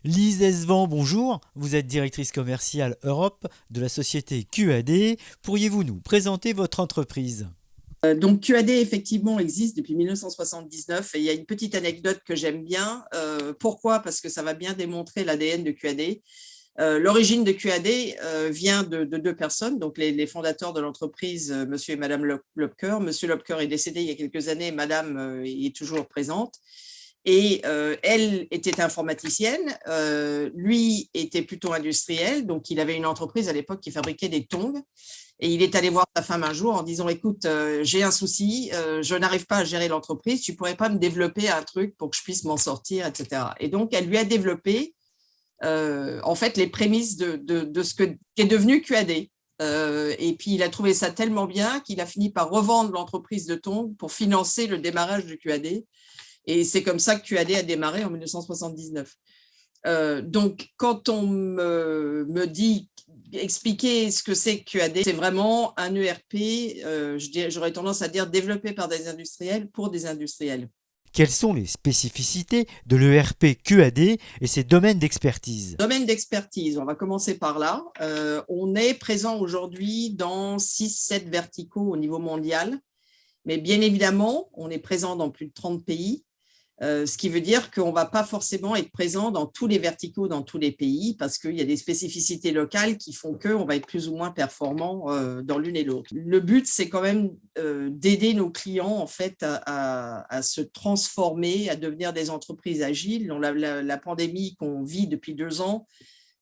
Lise Esvan, bonjour. Vous êtes directrice commerciale Europe de la société QAD. Pourriez-vous nous présenter votre entreprise? Donc QAD effectivement existe depuis 1979 et il y a une petite anecdote que j'aime bien. Pourquoi? Parce que ça va bien démontrer l'ADN de QAD. L'origine de QAD vient de deux personnes, donc les fondateurs de l'entreprise, monsieur et madame Lopker. Monsieur Lopker est décédé il y a quelques années, madame est toujours présente. Et elle était informaticienne, lui était plutôt industriel, donc il avait une entreprise à l'époque qui fabriquait des tongs. Et il est allé voir sa femme un jour en disant, écoute, j'ai un souci, je n'arrive pas à gérer l'entreprise, tu ne pourrais pas me développer un truc pour que je puisse m'en sortir, etc. Et donc, elle lui a développé en fait les prémices de ce qu'est devenu QAD. Et puis, il a trouvé ça tellement bien qu'il a fini par revendre l'entreprise de tongs pour financer le démarrage de QAD. Et c'est comme ça que QAD a démarré en 1979. Donc, quand on me dit expliquer ce que c'est que QAD, c'est vraiment un ERP, j'aurais tendance à dire développé par des industriels pour des industriels. Quelles sont les spécificités de l'ERP QAD et ses domaines d'expertise? Domaine d'expertise, on va commencer par là. On est présent aujourd'hui dans 6-7 verticaux au niveau mondial, mais bien évidemment, on est présent dans plus de 30 pays. Ce qui veut dire qu'on ne va pas forcément être présent dans tous les verticaux, dans tous les pays, parce qu'il y a des spécificités locales qui font qu'on va être plus ou moins performant dans l'une et l'autre. Le but, c'est quand même d'aider nos clients en fait, à se transformer, à devenir des entreprises agiles. La pandémie qu'on vit depuis 2 ans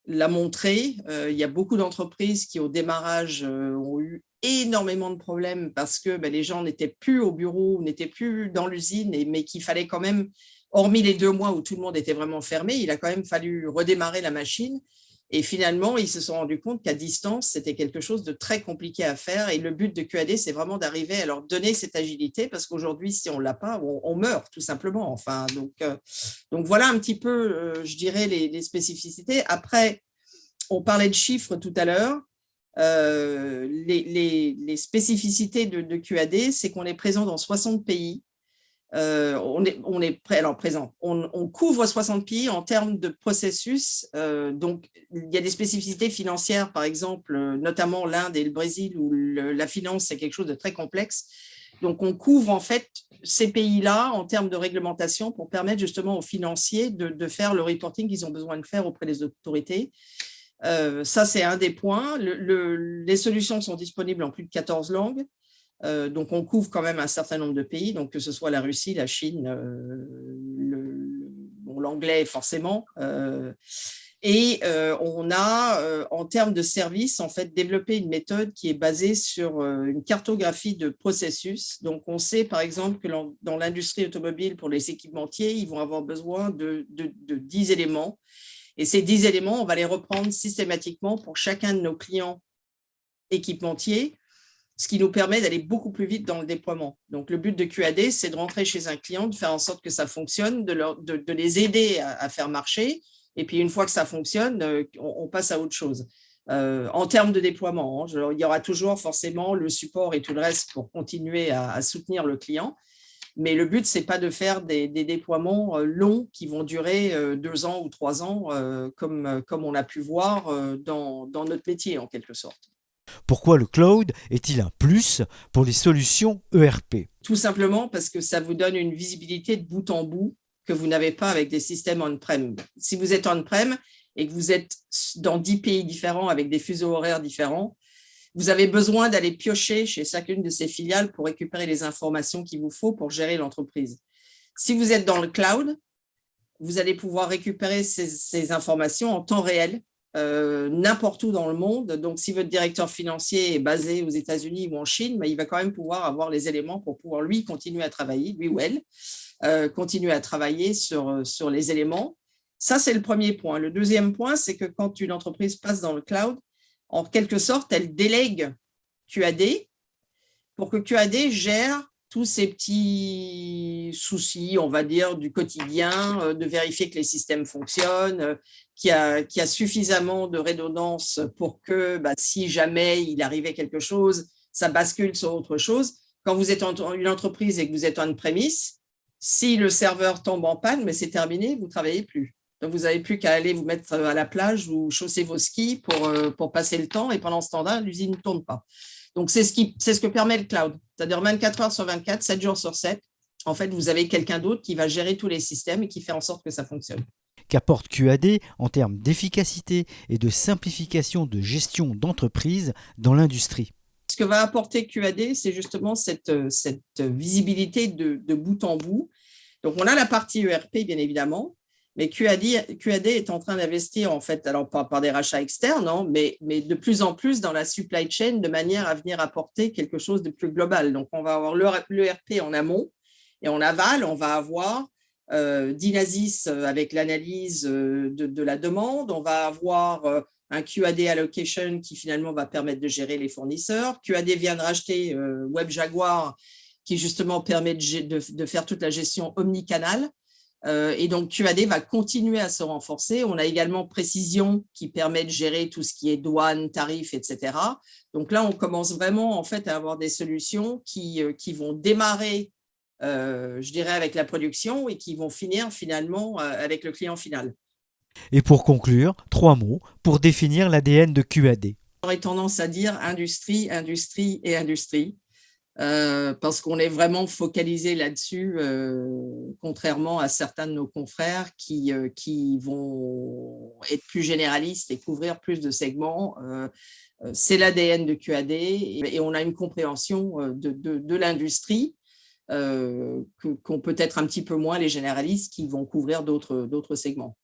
l'a montré. Il y a beaucoup d'entreprises qui, au démarrage, ont eu énormément de problèmes parce que les gens n'étaient plus au bureau, n'étaient plus dans l'usine, mais qu'il fallait quand même, hormis les 2 mois où tout le monde était vraiment fermé, il a quand même fallu redémarrer la machine. Et finalement, ils se sont rendus compte qu'à distance, c'était quelque chose de très compliqué à faire. Et le but de QAD, c'est vraiment d'arriver à leur donner cette agilité parce qu'aujourd'hui, si on ne l'a pas, on meurt tout simplement. Enfin, donc voilà un petit peu, je dirais, les spécificités. Après, on parlait de chiffres tout à l'heure. Les spécificités de QAD, c'est qu'on est présent dans 60 pays. On couvre 60 pays en termes de processus. Donc, il y a des spécificités financières, par exemple, notamment l'Inde et le Brésil, où la finance, c'est quelque chose de très complexe. Donc, on couvre en fait ces pays-là en termes de réglementation pour permettre justement aux financiers de faire le reporting qu'ils ont besoin de faire auprès des autorités. Ça, c'est un des points. Les solutions sont disponibles en plus de 14 langues. Donc, on couvre quand même un certain nombre de pays, donc que ce soit la Russie, la Chine, l'anglais forcément. On a, en termes de services, en fait, développé une méthode qui est basée sur une cartographie de processus. Donc, on sait, par exemple, que dans l'industrie automobile, pour les équipementiers, ils vont avoir besoin de 10 éléments. Et ces 10 éléments, on va les reprendre systématiquement pour chacun de nos clients équipementiers, ce qui nous permet d'aller beaucoup plus vite dans le déploiement. Donc, le but de QAD, c'est de rentrer chez un client, de faire en sorte que ça fonctionne, de les aider à faire marcher. Et puis, une fois que ça fonctionne, on passe à autre chose. En termes de déploiement, il y aura toujours forcément le support et tout le reste pour continuer à soutenir le client. Mais le but, ce n'est pas de faire des déploiements longs qui vont durer 2 ans ou 3 ans, comme on a pu voir dans notre métier, en quelque sorte. Pourquoi le cloud est-il un plus pour les solutions ERP? Tout simplement parce que ça vous donne une visibilité de bout en bout que vous n'avez pas avec des systèmes on-prem. Si vous êtes on-prem et que vous êtes dans 10 pays différents avec des fuseaux horaires différents, vous avez besoin d'aller piocher chez chacune de ces filiales pour récupérer les informations qu'il vous faut pour gérer l'entreprise. Si vous êtes dans le cloud, vous allez pouvoir récupérer ces informations en temps réel, n'importe où dans le monde. Donc, si votre directeur financier est basé aux États-Unis ou en Chine, il va quand même pouvoir avoir les éléments pour pouvoir, lui, continuer à travailler, lui ou elle, continuer à travailler sur les éléments. Ça, c'est le premier point. Le deuxième point, c'est que quand une entreprise passe dans le cloud, en quelque sorte, elle délègue QAD pour que QAD gère tous ces petits soucis, on va dire, du quotidien, de vérifier que les systèmes fonctionnent, qu'il y a suffisamment de redondance pour que si jamais il arrivait quelque chose, ça bascule sur autre chose. Quand vous êtes une entreprise et que vous êtes on-premise, si le serveur tombe en panne, mais c'est terminé, vous ne travaillez plus. Donc, vous n'avez plus qu'à aller vous mettre à la plage ou chausser vos skis pour passer le temps. Et pendant ce temps-là, l'usine ne tourne pas. Donc, c'est ce que permet le cloud. C'est-à-dire 24 heures sur 24, 7 jours sur 7. En fait, vous avez quelqu'un d'autre qui va gérer tous les systèmes et qui fait en sorte que ça fonctionne. Qu'apporte QAD en termes d'efficacité et de simplification de gestion d'entreprise dans l'industrie? Ce que va apporter QAD, c'est justement cette visibilité de bout en bout. Donc, on a la partie ERP, bien évidemment, mais QAD est en train d'investir, en fait, alors pas par des rachats externes, hein, mais de plus en plus dans la supply chain de manière à venir apporter quelque chose de plus global. Donc, on va avoir l'ERP en amont et en aval, on va avoir Dynasys avec l'analyse de la demande, on va avoir un QAD allocation qui finalement va permettre de gérer les fournisseurs. QAD vient de racheter WebJaguar qui justement permet de faire toute la gestion omnicanal. Et donc, QAD va continuer à se renforcer. On a également Précision qui permet de gérer tout ce qui est douane, tarifs, etc. Donc là, on commence vraiment en fait à avoir des solutions qui vont démarrer, je dirais, avec la production et qui vont finir finalement avec le client final. Et pour conclure, 3 mots pour définir l'ADN de QAD. J'aurais tendance à dire industrie, industrie et industrie. Parce qu'on est vraiment focalisé là-dessus, contrairement à certains de nos confrères qui vont être plus généralistes et couvrir plus de segments. C'est l'ADN de QAD et on a une compréhension de l'industrie qu'ont peut-être un petit peu moins les généralistes qui vont couvrir d'autres segments.